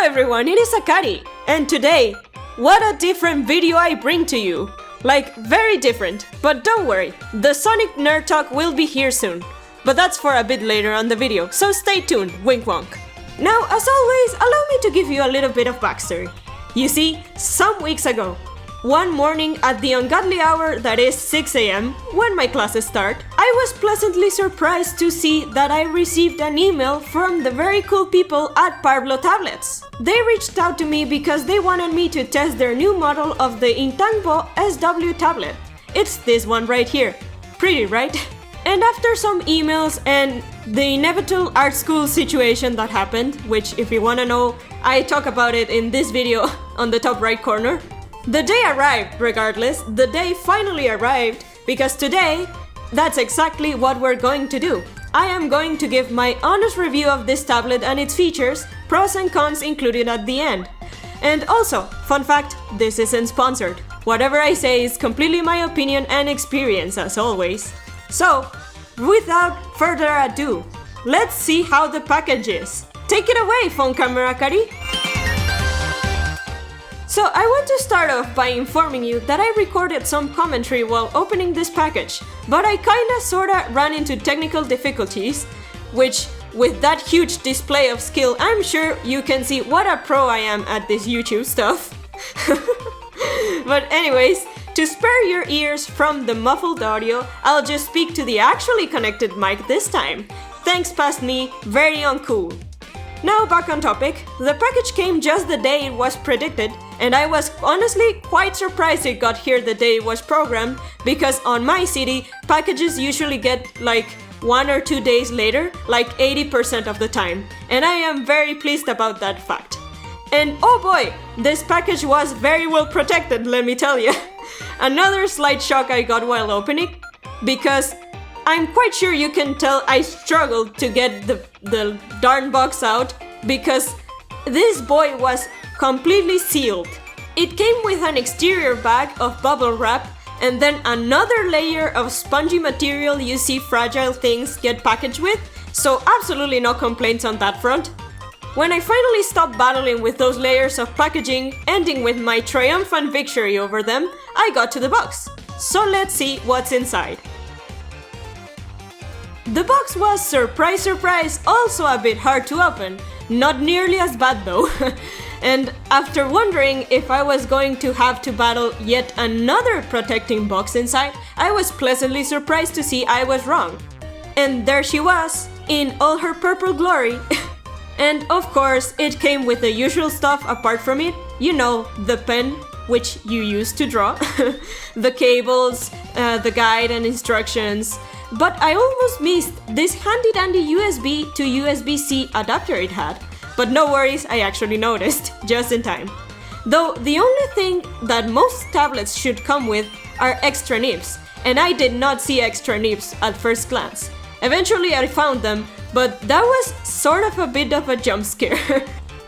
everyone, it is Akari, and today, what a different video I bring to you. Like, very different, but don't worry, the Sonic Nerd Talk will be here soon. But that's for a bit later on the video, so stay tuned, wink wonk. Now, as always, allow me to give you a little bit of backstory. You see, some weeks ago, one morning at the ungodly hour that is 6 AM, when my classes start, I was pleasantly surprised to see that I received an email from the very cool people at Parblo Tablets. They reached out to me because they wanted me to test their new model of the Intangbo SW tablet. It's this one right here. Pretty, right? And after some emails and the inevitable art school situation that happened, which if you wanna know, I talk about it in this video on the top right corner, the day arrived regardless. The day finally arrived because today, that's exactly what we're going to do. I am going to give my honest review of this tablet and its features, pros and cons included at the end. And also, fun fact, this isn't sponsored. Whatever I say is completely my opinion and experience as always. So, without further ado, let's see how the package is. Take it away, phone camera Kari! So I want to start off by informing you that I recorded some commentary while opening this package, but I kinda sorta ran into technical difficulties, which with that huge display of skill, I'm sure you can see what a pro I am at this YouTube stuff. But anyways, to spare your ears from the muffled audio, I'll just speak to the actually connected mic this time. Thanks past me, very uncool. Now back on topic, the package came just the day it was predicted, and I was honestly quite surprised it got here the day it was programmed, because on my city, packages usually get like 1 or 2 days later, like 80% of the time, and I am very pleased about that fact. And oh boy, this package was very well protected, let me tell you. Another slight shock I got while opening, because I'm quite sure you can tell I struggled to get the darn box out, because this boy was completely sealed. It came with an exterior bag of bubble wrap and then another layer of spongy material you see fragile things get packaged with, so absolutely no complaints on that front. When I finally stopped battling with those layers of packaging, ending with my triumphant victory over them, I got to the box. So let's see what's inside. The box was, surprise surprise, also a bit hard to open. Not nearly as bad though. And after wondering if I was going to have to battle yet another protecting box inside, I was pleasantly surprised to see I was wrong. And there she was, in all her purple glory. And of course, it came with the usual stuff apart from it. You know, the pen, which you use to draw, the cables, the guide and instructions. But I almost missed this handy dandy USB to USB-C adapter it had. But no worries, I actually noticed, just in time. Though the only thing that most tablets should come with are extra nibs, and I did not see extra nibs at first glance. Eventually I found them, but that was sort of a bit of a jump scare.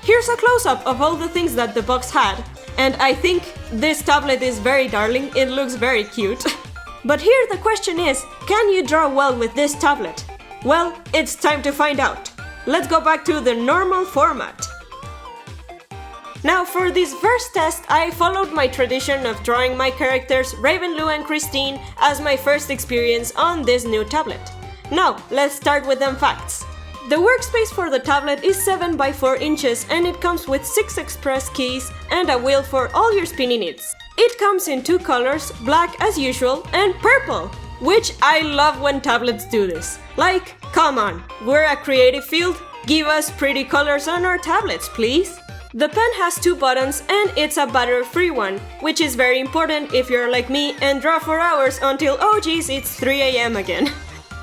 Here's a close-up of all the things that the box had, and I think this tablet is very darling, it looks very cute. But here the question is, can you draw well with this tablet? Well, it's time to find out. Let's go back to the normal format. Now for this first test, I followed my tradition of drawing my characters Raven, Lou and Christine as my first experience on this new tablet. Now, let's start with them facts. The workspace for the tablet is 7 by 4 inches and it comes with 6 express keys and a wheel for all your spinning needs. It comes in 2 colors, black as usual and purple, which I love when tablets do this. Like, come on, we're a creative field, give us pretty colors on our tablets, please. The pen has 2 buttons and it's a battery-free one, which is very important if you're like me and draw for hours until oh geez, it's 3 AM again.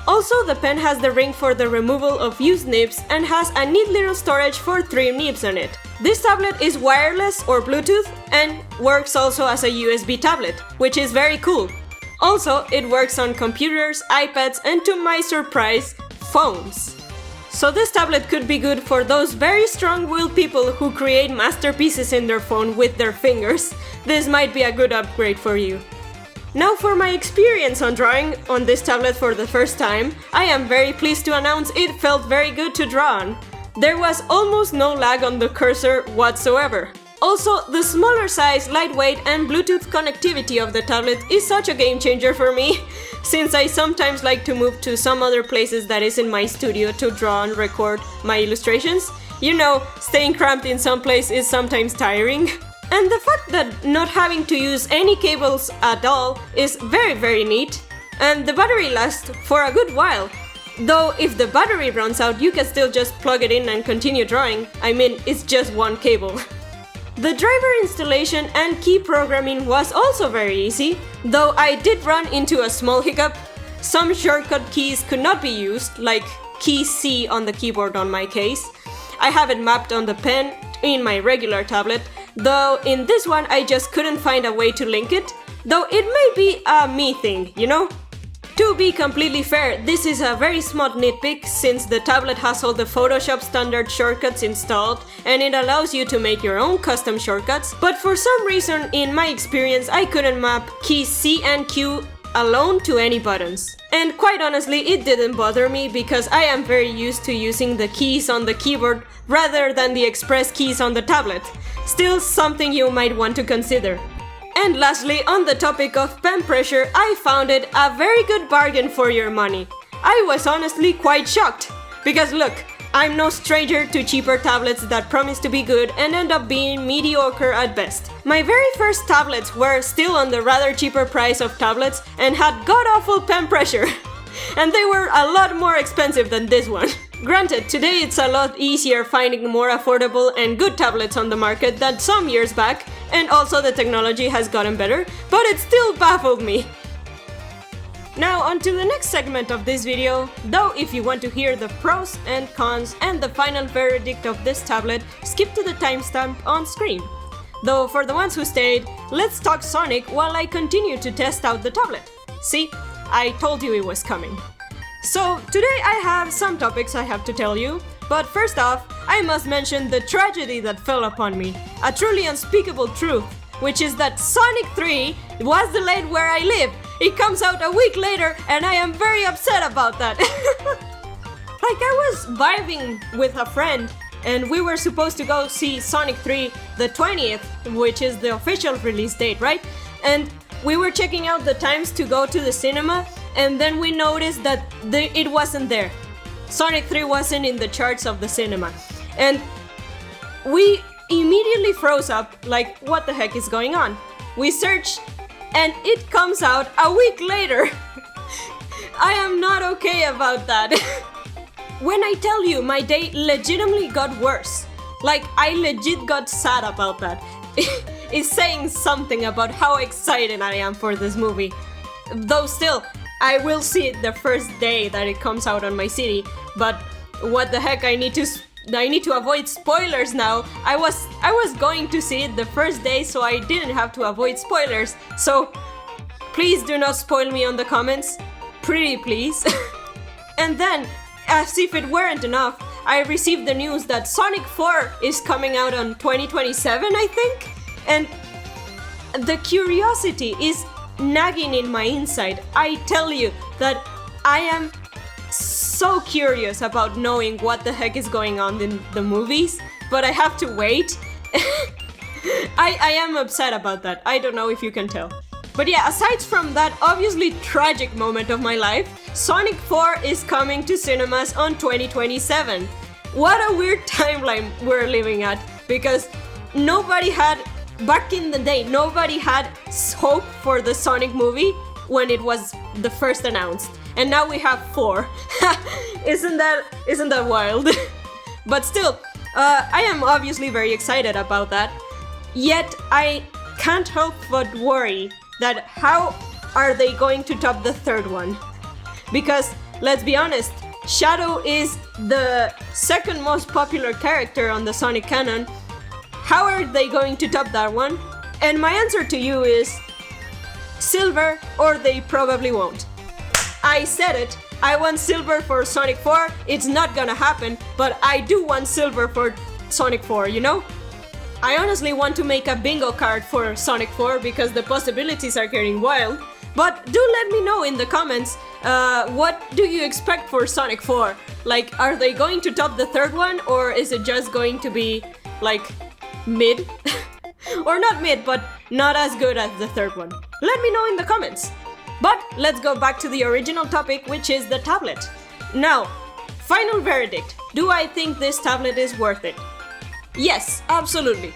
Also, the pen has the ring for the removal of used nibs and has a neat little storage for 3 nibs on it. This tablet is wireless or Bluetooth and works also as a USB tablet, which is very cool. Also, it works on computers, iPads, and to my surprise, phones. So this tablet could be good for those very strong-willed people who create masterpieces in their phone with their fingers. This might be a good upgrade for you. Now for my experience on drawing on this tablet for the first time, I am very pleased to announce it felt very good to draw on. There was almost no lag on the cursor whatsoever. Also, the smaller size, lightweight, and Bluetooth connectivity of the tablet is such a game changer for me, since I sometimes like to move to some other places that isn't my studio to draw and record my illustrations. You know, staying cramped in some place is sometimes tiring. And the fact that not having to use any cables at all is very neat. And the battery lasts for a good while. Though if the battery runs out, you can still just plug it in and continue drawing. I mean, it's just one cable. The driver installation and key programming was also very easy, though I did run into a small hiccup. Some shortcut keys could not be used, like key C on the keyboard on my case. I have it mapped on the pen in my regular tablet, though in this one I just couldn't find a way to link it, though it may be a me thing, you know? To be completely fair, this is a very small nitpick since the tablet has all the Photoshop standard shortcuts installed and it allows you to make your own custom shortcuts, but for some reason in my experience I couldn't map keys C and Q alone to any buttons. And quite honestly, it didn't bother me because I am very used to using the keys on the keyboard rather than the express keys on the tablet. Still something you might want to consider. And lastly, on the topic of pen pressure, I found it a very good bargain for your money. I was honestly quite shocked, because look, I'm no stranger to cheaper tablets that promise to be good and end up being mediocre at best. My very first tablets were still on the rather cheaper price of tablets and had god-awful pen pressure. And they were a lot more expensive than this one. Granted, today it's a lot easier finding more affordable and good tablets on the market than some years back, and also the technology has gotten better, but it still baffled me. Now on to the next segment of this video, though if you want to hear the pros and cons and the final verdict of this tablet, skip to the timestamp on screen. Though for the ones who stayed, let's talk Sonic while I continue to test out the tablet. See, I told you it was coming. So today I have some topics I have to tell you, but first off, I must mention the tragedy that fell upon me, a truly unspeakable truth, which is that Sonic 3 was delayed where I live. It comes out a week later and I am very upset about that. Like I was vibing with a friend and we were supposed to go see Sonic 3 the 20th, which is the official release date, right? And we were checking out the times to go to the cinema and then we noticed that it wasn't there. Sonic 3 wasn't in the charts of the cinema. And we immediately froze up, like, what the heck is going on? We searched and it comes out a week later. I am not okay about that. When I tell you my day legitimately got worse, like I legit got sad about that. It's saying something about how excited I am for this movie. Though still, I will see it the first day that it comes out on my city, but what the heck, I need to avoid spoilers now. I was going to see it the first day, so I didn't have to avoid spoilers. So please do not spoil me on the comments. Pretty please. And then, as if it weren't enough, I received the news that Sonic 4 is coming out on 2027, I think? And the curiosity is nagging in my inside. I tell you that I am so curious about knowing what the heck is going on in the movies, but I have to wait. I am upset about that. I don't know if you can tell. But yeah, aside from that obviously tragic moment of my life, Sonic 4 is coming to cinemas on 2027. What a weird timeline we're living at, because back in the day, nobody had hope for the Sonic movie when it was the first announced. And now we have 4. Isn't that wild? But still, I am obviously very excited about that. Yet I can't help but worry that how are they going to top the third one? Because let's be honest, Shadow is the second most popular character on the Sonic canon. How are they going to top that one? And my answer to you is Silver, or they probably won't. I said it. I want Silver for Sonic 4. It's not gonna happen, but I do want Silver for Sonic 4, you know? I honestly want to make a bingo card for Sonic 4 because the possibilities are getting wild. But do let me know in the comments What do you expect for Sonic 4? Like, are they going to top the third one, or is it just going to be, like, mid? Or not mid, but not as good as the third one. Let me know in the comments. But let's go back to the original topic, which is the tablet. Now, final verdict. Do I think this tablet is worth it? Yes, absolutely.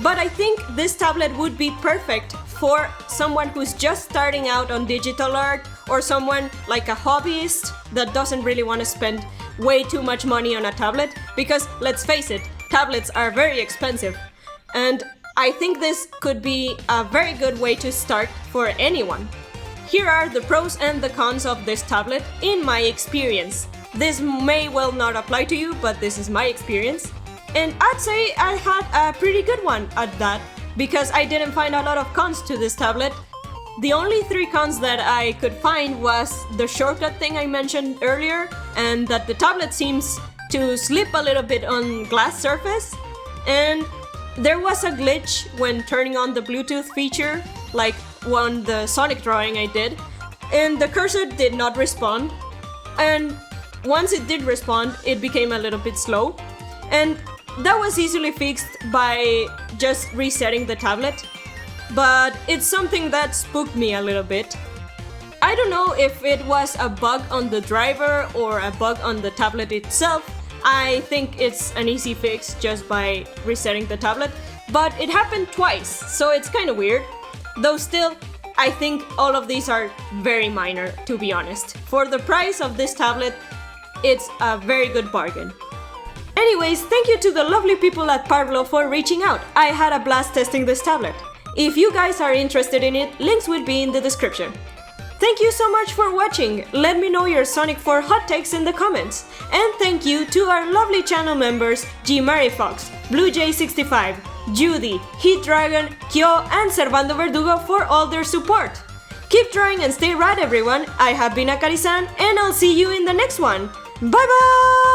But I think this tablet would be perfect for someone who's just starting out on digital art, or someone like a hobbyist that doesn't really want to spend way too much money on a tablet, because let's face it, tablets are very expensive. And I think this could be a very good way to start for anyone. Here are the pros and the cons of this tablet in my experience. This may well not apply to you, but this is my experience. And I'd say I had a pretty good one at that, because I didn't find a lot of cons to this tablet. The only 3 cons that I could find was the shortcut thing I mentioned earlier, and that the tablet seems to slip a little bit on glass surface, and there was a glitch when turning on the Bluetooth feature, like on the Sonic drawing I did, and the cursor did not respond, and once it did respond, it became a little bit slow, and that was easily fixed by just resetting the tablet, but it's something that spooked me a little bit. I don't know if it was a bug on the driver or a bug on the tablet itself. I think it's an easy fix just by resetting the tablet, but it happened twice, so it's kind of weird. Though still, I think all of these are very minor, to be honest. For the price of this tablet, it's a very good bargain. Anyways, thank you to the lovely people at Parblo for reaching out. I had a blast testing this tablet. If you guys are interested in it, links will be in the description. Thank you so much for watching. Let me know your Sonic 4 hot takes in the comments. And thank you to our lovely channel members G. Mary Fox, BlueJ65, Judy, Heat Dragon, Kyo, and Servando Verdugo for all their support. Keep drawing and stay rad, everyone. I have been Akarisan, and I'll see you in the next one. Bye bye!